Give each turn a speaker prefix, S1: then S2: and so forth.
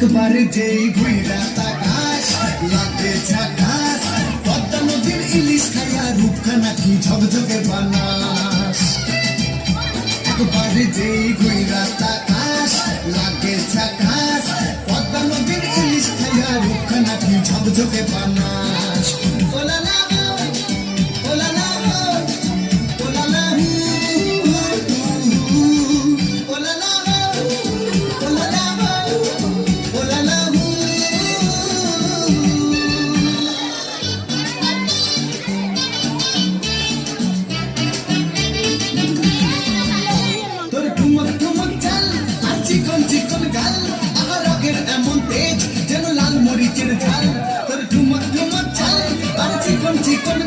S1: একবার যেই ঘুইরা তাকাস লাগে ঝাকাস, পদ্মা নদীর ইলিশ খাইয়া রূপখানা কি ঝকঝকে বানাস। একবার যেই ঘুইরা তাকাস লাগে ঝাকাস, পদ্মা নদীর ইলিশ খাইয়া রূপখানা কি ঝকঝকে বানাস। ওলা না ওলা না ওলা না ওলা না ওলা না ওলা না। তোর ঠুমক ঠুমক চাল আর চিকন চিকন গাল, আমার রগের এমন তেজ যেন লাল মরিচের ঝাল। তোর ঠুমক ঠুমক চাল আর চিকন চিকন